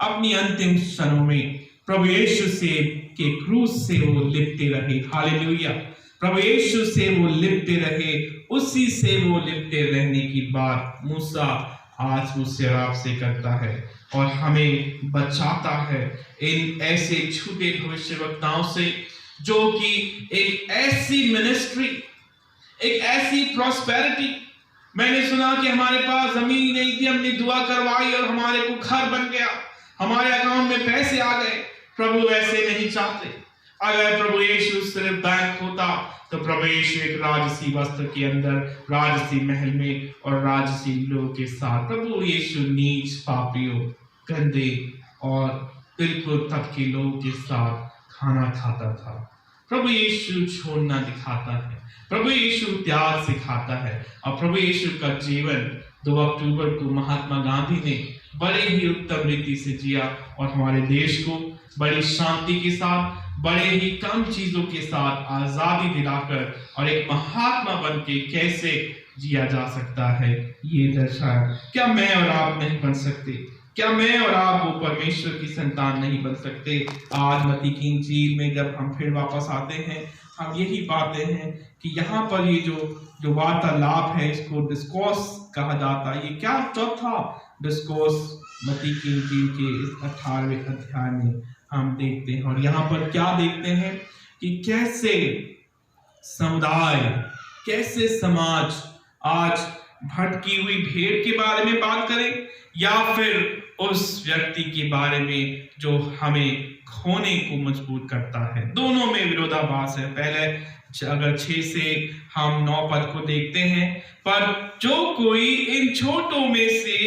अपनी अंतिम क्षणों में प्रभु यीशु से के क्रूस से वो लिपटे रहे। हालेलुया। प्रभु यीशु से वो लिपटे रहे, उसी से वो लिपटे रहने की बात मूसा आज मुझसे आपसे करता है और हमें बचाता है इन ऐसे झूठे भविष्यवक्ताओं से, जो कि एक ऐसी मिनिस्ट्री, एक ऐसी प्रॉस्पेरिटी। मैंने सुना कि हमारे पास जमीन नहीं थी, हमने दुआ करवाई और हमारे को घर बन गया, हमारे अकाउंट में पैसे आ गए। प्रभु ऐसे नहीं चाहते। अगर प्रभु यीशु सिर्फ बैंक होता तो प्रभु यीशु एक राजसी वस्त्र के अंदर राजसी महल में और राजसी लोगों के साथ प्रभु यीशु नीच पापियों गंदे और बिल्कुल तबके लोगों के साथ खाना खाता था। प्रभु यीशु छोड़ना दिखाता है, प्रभु यीशु त्याग सिखाता है। और प्रभु यीशु का जीवन 2 अक्टूबर को महात्मा गांधी ने बड़े ही उत्तम रीति से जिया और हमारे देश को बड़ी शांति के साथ बड़े ही कम चीजों के साथ आजादी दिलाकर और एक महात्मा बन के कैसे जिया जा सकता है ये दर्शाया। क्या मैं और आप नहीं बन सकते? क्या मैं और आप वो परमेश्वर की संतान नहीं बन सकते? आज मत्ती की इंजील में जब हम फिर वापस आते हैं हम यही पाते हैं कि यहाँ पर ये जो वार्तालाप है इसको डिस्कोर्स कहा जाता है। ये क्या चौथा डिस्कोर्स मत्ती की इंजील के इस 18वें अध्याय में हम देखते हैं। और यहाँ पर क्या देखते हैं कि कैसे समुदाय, कैसे समाज आज भटकी हुई भेड़ के बारे में बात करें या फिर उस व्यक्ति के बारे में जो हमें खोने को मजबूर करता है। दोनों में विरोधाभास है। पहले अगर 6 से हम 9 पद को देखते हैं, पर जो कोई इन छोटों में से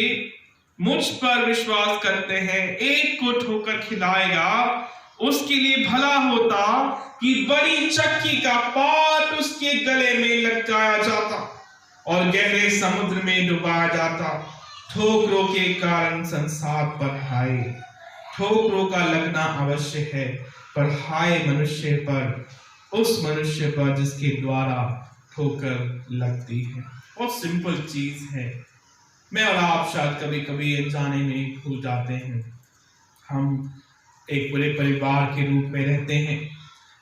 मुझ पर विश्वास करते हैं एक को ठोकर खिलाएगा, उसके लिए भला होता कि बड़ी चक्की का पाट उसके गले में लटकाया जाता और गहरे समुद्र में डुबाया जाता। ठोकरों के कारण संसार पर हाय। ठोकरों का लगना अवश्य है, पर हाय मनुष्य पर, उस मनुष्य पर जिसके द्वारा ठोकर लगती है। बहुत सिंपल चीज है। मैं और आप शायद कभी कभी जाने में भूल जाते हैं। हम एक बड़े परिवार के रूप में रहते हैं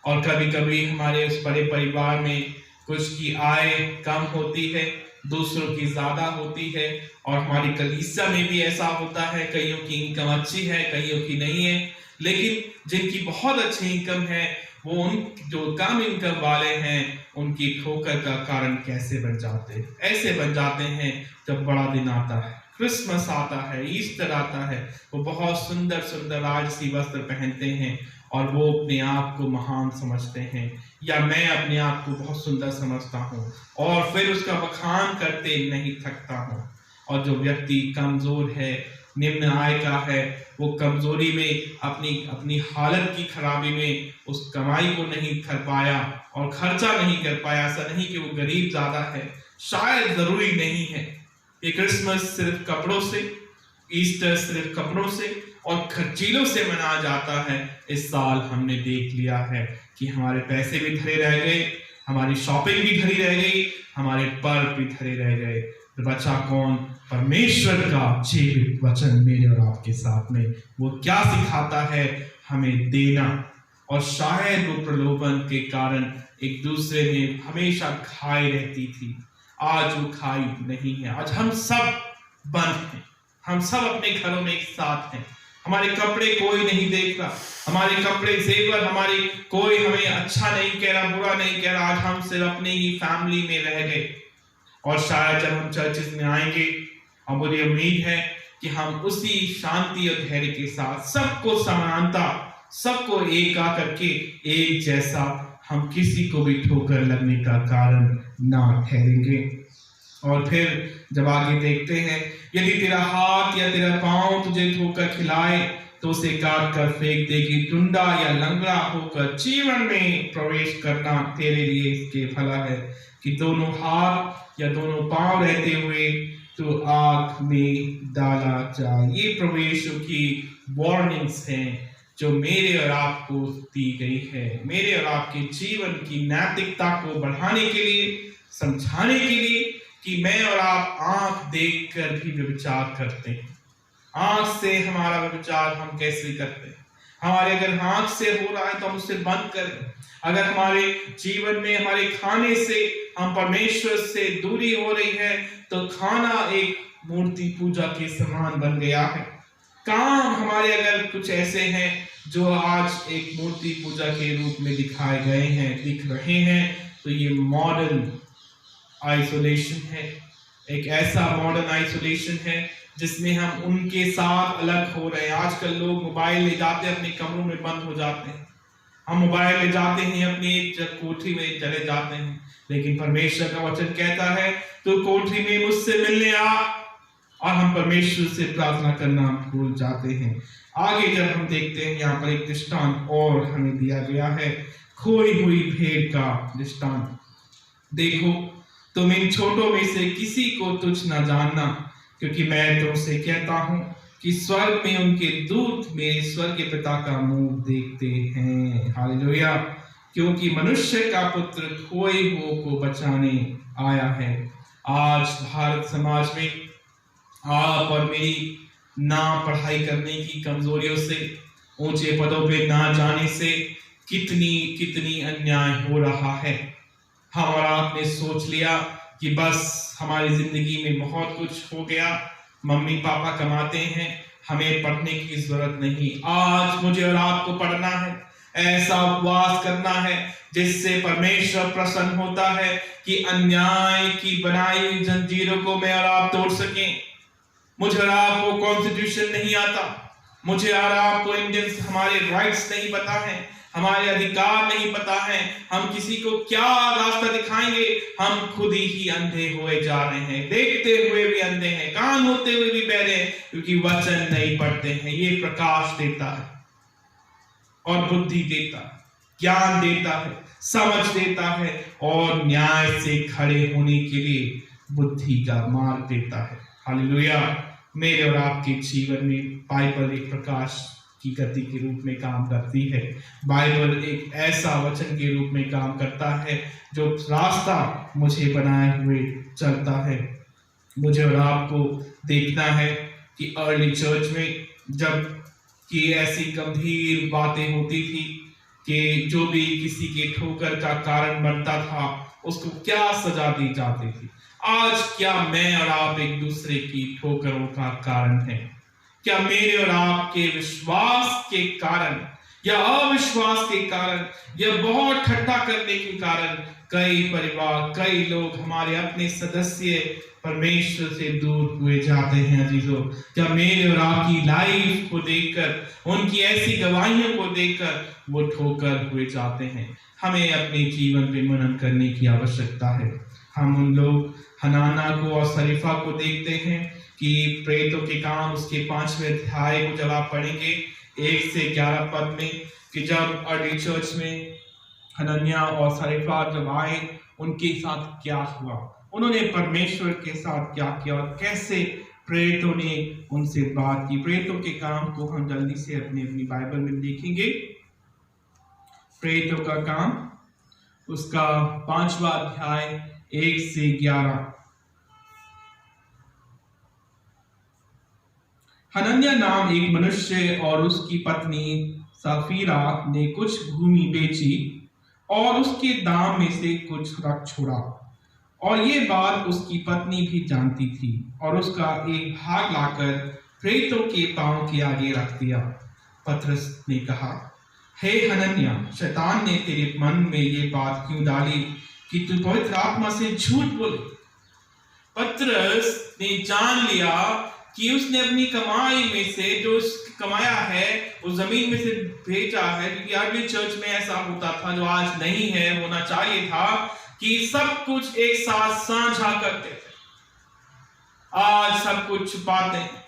और कभी कभी हमारे उस बड़े परिवार में कुछ की आय कम होती है, दूसरों की ज्यादा होती है। और हमारी कलीसिया में भी ऐसा होता है, कईयों की इनकम अच्छी है, कईयों की नहीं है। लेकिन जिनकी बहुत अच्छी इनकम है वो उन जो कम इनकम वाले हैं उनकी ठोकर का कारण कैसे बन जाते हैं? ऐसे बन जाते हैं जब बड़ा दिन आता है, क्रिसमस आता है, ईस्टर आता है, वो बहुत सुंदर सुंदर राजसी वस्त्र पहनते हैं और वो अपने आप को महान समझते हैं, या मैं अपने आप को बहुत सुंदर समझता हूँ और फिर उसका बखान करते नहीं थकता हूँ। और जो व्यक्ति कमजोर है, निम्न आय का है, वो कमजोरी में अपनी हालत की खराबी में उस कमाई को नहीं कर पाया और खर्चा नहीं कर पाया। ऐसा नहीं कि वो गरीब ज्यादा है, शायद जरूरी नहीं है। ये क्रिसमस सिर्फ कपड़ों से, ईस्टर सिर्फ कपड़ों से और खर्चीलों से मनाया जाता है। इस साल हमने देख लिया है कि हमारे पैसे भी धरे रह गए, हमारी शॉपिंग भी धरी रह गई, हमारे पर्व भी धरे रह गए। बचा कौन? परमेश्वर का जीवित वचन मेरे और आपके साथ में। वो क्या सिखाता है? हमें देना। और शायद वो प्रलोभन के कारण एक दूसरे में हमेशा खाई रहती थी, आज वो खाई नहीं है। आज हम सब बंद हैं, हम सब अपने घरों में एक साथ हैं। हमारे कपड़े कोई नहीं देख रहा, हमारे कपड़े जेवर हमारे कोई हमें अच्छा नहीं कह रहा, बुरा नहीं कह रहा। आज हम सिर्फ अपने ही फैमिली में रह गए। और शायद जब हम चर्चिस में आएंगे और मुझे उम्मीद है कि हम उसी शांति और धैर्य के साथ सबको समानता, सबको एक आकर के एक जैसा, हम किसी को भी ठोकर लगने का कारण ना ठहरेंगे। और फिर जब आगे देखते हैं, यदि तेरा हाथ या तेरा पांव तुझे ठोकर खिलाए तो उसे काट कर फेंक देगी। टुंडा या लंगड़ा होकर जीवन में प्रवेश करना तेरे लिए इसके भला है कि दोनों हाथ या दोनों पांव रहते हुए तो आग में डाला जाए। ये प्रभु यीशु की वार्निंग्स हैं जो मेरे और आपको दी गई है, मेरे और आपके जीवन की नैतिकता को बढ़ाने के लिए, समझाने के लिए कि मैं और आप आंख देखकर भी व्यभिचार करते हैं। आंख से हमारा व्यभिचार हम कैसे करते हैं? हमारे अगर आंख से हो रहा है तो हम उसे बंद करें। अगर हमारे जीवन में हमारे खाने से हम परमेश्वर से दूरी हो रही है तो खाना एक मूर्ति पूजा के समान बन गया है। काम हमारे अगर कुछ ऐसे हैं जो आज एक मूर्ति पूजा के रूप में दिखाए गए हैं, दिख रहे हैं, तो ये मॉडर्न आइसोलेशन है। एक ऐसा मॉडर्न आइसोलेशन है जिसमें हम उनके साथ अलग हो रहे हैं। आजकल लोग मोबाइल ले जाते हैं, अपने कमरों में बंद हो जाते हैं। हम मोबाइल ले जाते हैं, अपनी कोठरी में चले जाते हैं, लेकिन परमेश्वर का वचन कहता है तो कोठरी में मुझसे मिलने आ, और हम परमेश्वर से प्रार्थना करना भूल जाते हैं। आगे जब हम देखते हैं यहाँ पर एक दृष्टांत और हमें दिया गया है, खोई हुई भेड़ का दृष्टांत। देखो, तुम इन छोटों में से किसी को तुच्छ न जानना, क्योंकि मैं तुमसे कहता हूं कि स्वर्ग में उनके दूत मेरे स्वर्ग के पिता का मुंह देखते हैं। हालेलुया। क्योंकि मनुष्य का पुत्र खोए हुओं को बचाने आया है। आज भारत समाज में आप और मेरी ना पढ़ाई करने की कमजोरियों से, ऊंचे पदों पे ना जाने से कितनी अन्याय हो रहा है। हम और आपने सोच लिया कि बस हमारी जिंदगी में बहुत कुछ हो गया, मम्मी पापा कमाते हैं, हमें पढ़ने की जरूरत नहीं। आज मुझे और आपको पढ़ना है, ऐसा उपवास करना है जिससे परमेश्वर प्रसन्न होता है कि अन्याय की बनाई हुई जंजीरों को मैं और आप तोड़ सकें। मुझे और आपको कॉन्स्टिट्यूशन नहीं आता, मुझे और आपको इंडियंस हमारे राइट्स नहीं पता है, हमारे अधिकार नहीं पता है। हम किसी को क्या रास्ता दिखाएंगे? हम खुद ही अंधे हुए जा रहे हैं, देखते हुए भी अंधे हैं, कान होते हुए भी बहरे हैं, क्योंकि वचन नहीं पढ़ते हैं। ये प्रकाश देता है और बुद्धि देता है, ज्ञान देता है, समझ देता है और न्याय से खड़े होने के लिए बुद्धि का मार्ग देता है। हालेलुया। मेरे और आपके जीवन में बाइबल एक प्रकाश की गति के रूप में काम करती है। बाइबल एक ऐसा वचन के रूप में काम करता है जो रास्ता मुझे बनाए हुए चलता है। मुझे और आपको देखना है कि अर्ली चर्च में जब कि ऐसी गंभीर बातें होती थी कि जो भी किसी के ठोकर का कारण बनता था उसको क्या सजा दी जाती थी। आज क्या मैं और आप एक दूसरे की ठोकरों का कारण हैं? क्या मेरे और आपके विश्वास के कारण या अविश्वास के कारण या बहुत ठट्टा करने के कारण कई परिवार, कई लोग, हमारे अपने सदस्य परमेश्वर से दूर हुए जाते हैं? अजीजों, क्या मेरे और आपकी लाइफ को देखकर, उनकी ऐसी गवाहियों को देखकर वो ठोकर हुए जाते हैं? हमें अपने जीवन पे मनन करने की आवश्यकता है। हम उन लोग हनाना को और सरीफा को देखते हैं कि प्रेतों के काम उसके 5वें अध्याय को जब आप पढ़ेंगे 1 से 11 पद में, कि जब अर्ली चर्च में हनन्या और सरीफा जब आए, उनके साथ क्या हुआ, उन्होंने परमेश्वर के साथ क्या किया और कैसे प्रेतों ने उनसे बात की। प्रेतों के काम को हम जल्दी से अपनी बाइबल में देखेंगे। प्रेतों का काम, उसका 5वां अध्याय 1 से 11। हनन्या नाम एक मनुष्य और उसकी पत्नी सफीरा ने कुछ भूमि बेची और उसके दाम में से कुछ रख छोड़ा, और ये बात उसकी पत्नी भी जानती थी, और उसका एक भाग लाकर प्रेतों के पांव के आगे रख दिया। पतरस ने कहा, हे हनन्या, शैतान ने तेरे मन में ये बात क्यों डाली कि तू पवित्र आत्मा से झूठ बोले? पतरस ने जान लिया कि उसने अपनी कमाई में से जो कमाया है उस जमीन में से भेजा है, क्योंकि अर्ली चर्च में ऐसा होता था, जो आज नहीं है, होना चाहिए था कि सब कुछ एक साथ साझा करते थे। आज सब कुछ छुपाते हैं,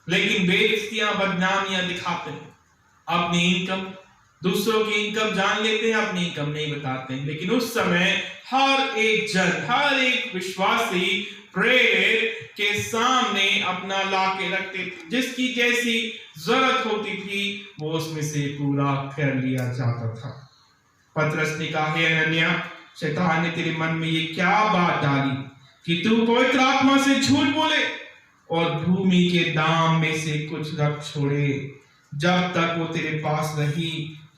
लेकिन बेइज्जतियां, बदनामियां दिखाते हैं। अपनी इनकम, दूसरों की इनकम जान लेते हैं, अपनी इनकम नहीं बताते हैं। लेकिन उस समय हर एक जन, हर एक विश्वासी प्रेरित के सामने अपना ला के रखते थे, जिसकी जैसी जरूरत होती थी वो उसमें से पूरा कर लिया जाता था। पतरस ने कहा, हे हनन्या, शैतान ने तेरे मन में ये क्या बात डाली कि तू पवित्र आत्मा से झूठ बोले और भूमि के दाम में से कुछ रख छोड़े? जब तक वो तेरे पास रही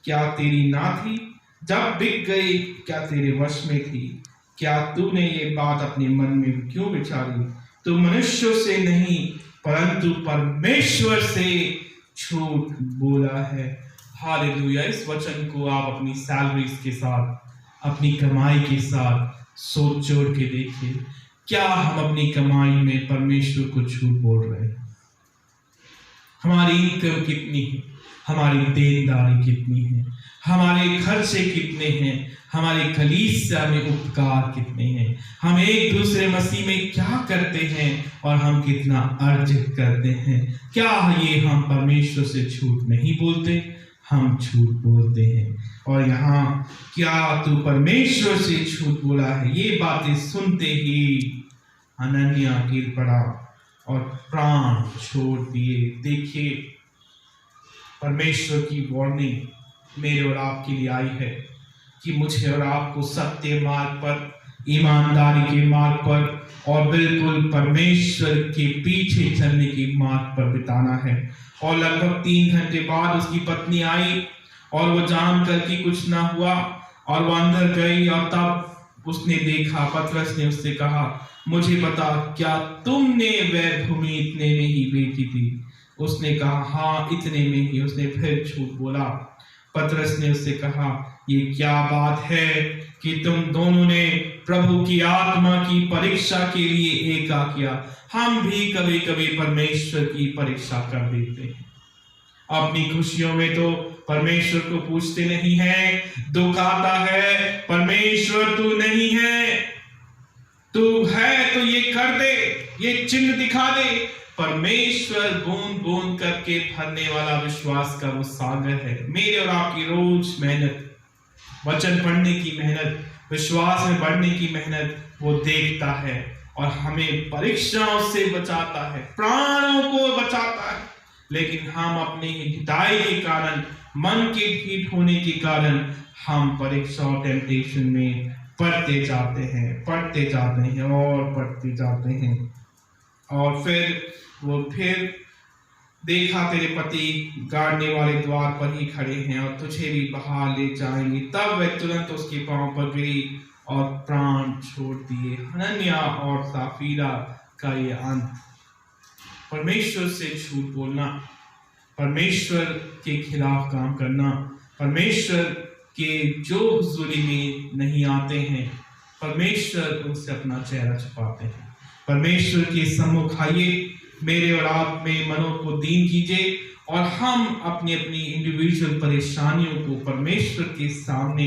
क्या तेरी ना थी? जब बिक गई क्या तेरे वश में थी? क्या तूने ये बात अपने मन में क्यों विचारी? तू मनुष्यों से नहीं परंतु परमेश्वर से झूठ बोला है। हालेलुया। इस वचन को आप अपनी सैलरीज के साथ, अपनी कमाई के साथ सोच जोड़ के देखिए, क्या हम अपनी कमाई में परमेश्वर को झूठ बोल रहे हैं? हमारी इनकम कितनी है? हमारी देनदारी कितनी है, हमारे खर्चे कितने हैं, हमारे कलीसिया में उपकार कितने हैं, हम एक दूसरे मसीह में क्या करते हैं और हम कितना अर्जित करते हैं। क्या ये हम परमेश्वर से झूठ नहीं बोलते? हम झूठ बोलते हैं। और यहाँ क्या तू परमेश्वर से झूठ बोला है? ये बातें सुनते ही हनन्याह गिर पड़ा और प्राण छोड़ दिए। देखिए, परमेश्वर की वार्निंग मेरे और आपके लिए आई है कि मुझे और आपको सत्य मार्ग पर, ईमानदारी के मार्ग पर और बिल्कुल परमेश्वर के पीछे चलने के मार्ग पर बिताना है। और लगभग 3 घंटे बाद उसकी पत्नी आई और वो जानकर कि कुछ ना हुआ और वो अंदर गई और तब उसने देखा, पतरस ने उससे कहा, मुझे बता, क्या तुमने वह भूमि इतने में ही बेची थी? उसने कहा, हाँ, इतने में ही। उसने फिर झूठ बोला। पतरस ने उससे कहा, ये क्या बात है कि तुम दोनों ने प्रभु की आत्मा की परीक्षा के लिए एका किया। हम भी कभी कभी परमेश्वर की परीक्षा कर देते हैं। अपनी खुशियों में तो परमेश्वर को पूछते नहीं है, दुख आता है, परमेश्वर तू नहीं है, तू है तो ये कर दे, ये चिन्ह दिखा दे। परमेश्वर बूंद बूंद करके भरने वाला विश्वास का वो सागर है। मेरे और आपकी रोज मेहनत, वचन पढ़ने की मेहनत, विश्वास में बढ़ने की मेहनत वो देखता है और हमें परीक्षाओं से बचाता है, प्राणों को बचाता है। लेकिन हम अपने हिदायत के कारण, मन के ढीठ होने के कारण हम परीक्षा और टेम्पटेशन में पढ़ते जाते हैं और पढ़ते जाते हैं। और फिर देखा तेरे पति गाड़ने वाले द्वार पर ही खड़े हैं और तुझे भी बाहर ले जाएंगे। तब वह तुरंत उसके पांव पर गिरी और प्राण छोड़ दिए। हनन्याह और साफीरा का ये अंत। परमेश्वर से झूठ बोलना, परमेश्वर के खिलाफ काम करना, परमेश्वर के जो हुजूरी में नहीं आते हैं, परमेश्वर उनसे अपना चेहरा छुपाते हैं। परमेश्वर के सम्मुख आइए, मेरे और आप में मनों को दीन कीजिए और हम अपनी अपनी इंडिविजुअल परेशानियों को परमेश्वर के सामने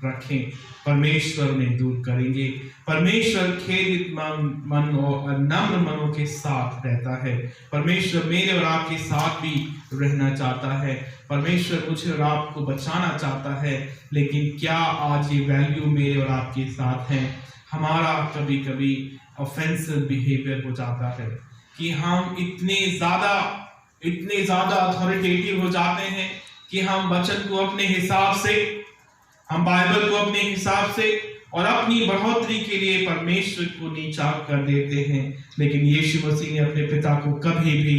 रखें। परमेश्वर उन्हें दूर करेंगे। परमेश्वर खेदित मन और नम्र मनों के साथ रहता है। परमेश्वर मेरे और आपके साथ भी रहना चाहता है। परमेश्वर मुझे और आपको बचाना चाहता है। लेकिन क्या आज ये वैल्यू मेरे और आपके साथ है? हमारा कभी कभी ऑफेंसिव बिहेवियर हो जाता है कि हम इतने ज्यादा अथॉरिटेटिव हो जाते हैं कि हम वचन को अपने हिसाब से, हम बाइबल को अपने हिसाब से और अपनी बढ़ोतरी के लिए परमेश्वर को नीचा कर देते हैं। लेकिन यीशु मसीह ने अपने पिता को कभी भी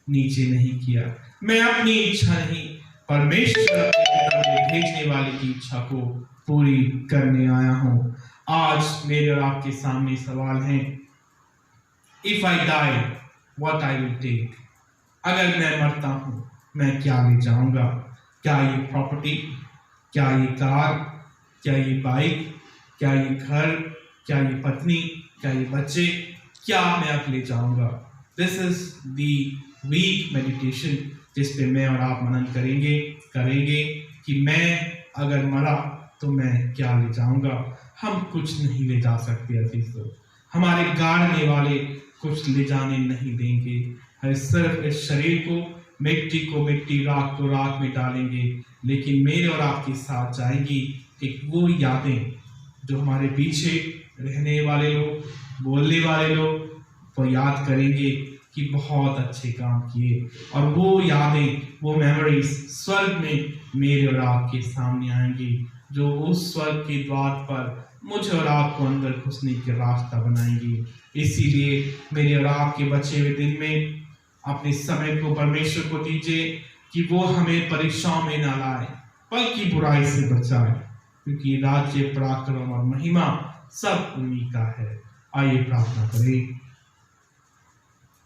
नीचे नहीं किया। मैं अपनी इच्छा नहीं, परमेश्वर अपने पिता में भेजने वाले की इच्छा को पूरी करने आया हूं। आज मेरे और आपके सामने सवाल है, if I die what I will take? अगर मैं मरता हूं, मैं क्या ले जाऊंगा? क्या ये प्रॉपर्टी, क्या ये कार, क्या ये बाइक, क्या ये घर, क्या ये पत्नी, क्या ये बच्चे, क्या मैं अब ले जाऊंगा? This is the week meditation जिस पे मैं और आप मनन करेंगे कि मैं अगर मरा तो मैं क्या ले जाऊंगा। हम कुछ नहीं ले जा सकते अजीजों, हमारे गाड़ने वाले कुछ ले जाने नहीं देंगे। हम सिर्फ इस शरीर को मिट्टी, राख को राख में डालेंगे। लेकिन मेरे और आपके साथ जाएंगी एक वो यादें जो हमारे पीछे रहने वाले लोग, बोलने वाले लोग वो याद करेंगे कि बहुत अच्छे काम किए। और वो यादें, वो मेमोरीज स्वर्ग में मेरे और आपके सामने आएंगी, जो उस स्वर्ग के द्वार पर मुझे और आपको अंदर घुसने के रास्ता बनाएंगी। इसीलिए मेरे और आपके बचे हुए दिन में अपने समय को परमेश्वर को दीजिए कि वो हमें परीक्षाओं में ना लाए, बल्कि बुराई से बचाए, क्योंकि राज्य, पराक्रम और महिमा सब उन्हीं का है। आइए प्रार्थना करें।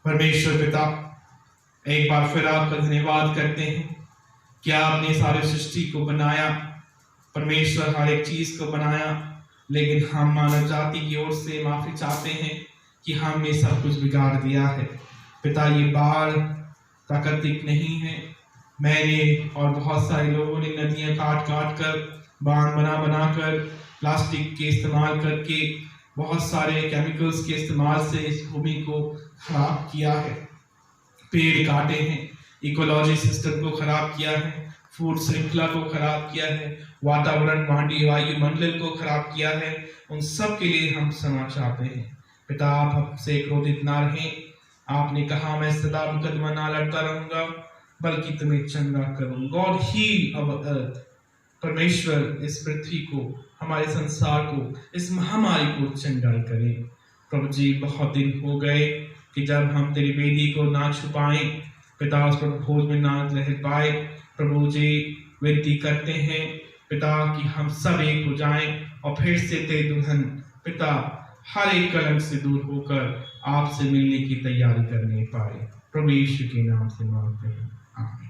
परमेश्वर पिता, एक बार फिर आपका धन्यवाद करते हैं कि आपने सारे सृष्टि को बनाया, परमेश्वर हर एक चीज को बनाया, लेकिन हम मानव जाति की ओर से माफी चाहते हैं कि हमने सब कुछ बिगाड़ दिया है। पिता, ये बाढ़ प्राकृतिक नहीं है, मैंने और बहुत सारे लोगों ने नदियां काट काट कर, बांध बना कर, प्लास्टिक के इस्तेमाल करके, बहुत सारे केमिकल्स के इस्तेमाल से इस भूमि को खराब किया है। पेड़ काटे हैं, इकोलॉजी सिस्टम को खराब किया है, फूड श्रृंखला को खराब किया है, वातावरण वायुमंडल को खराब किया है। उन सब के लिए हम क्षमा चाहते हैं। पिता, आप हमसे क्रोधित ना रहें। आपने कहा मैं सदा मुकदमा ना लड़ता रहूंगा, बल्कि तुम्हें चंगा करूं। गॉड हील अवर अर्थ। परमेश्वर इस पृथ्वी को, हमारे संसार को, इस महामारी को चंगाई करें। प्रभु जी, बहुत दिन हो गए कि जब हम तेरी बेटी को ना छुपाएं, पिता उस पर भोज में ना रह पाए। प्रभु जी, विनती करते हैं पिता कि हम सब एक हो जाएं और फिर से तेरे दुल्हन पिता हर एक कलंक से दूर होकर आपसे मिलने की तैयारी करने पाए। प्रभु यीशु के नाम से मांगते हैं, आमीन।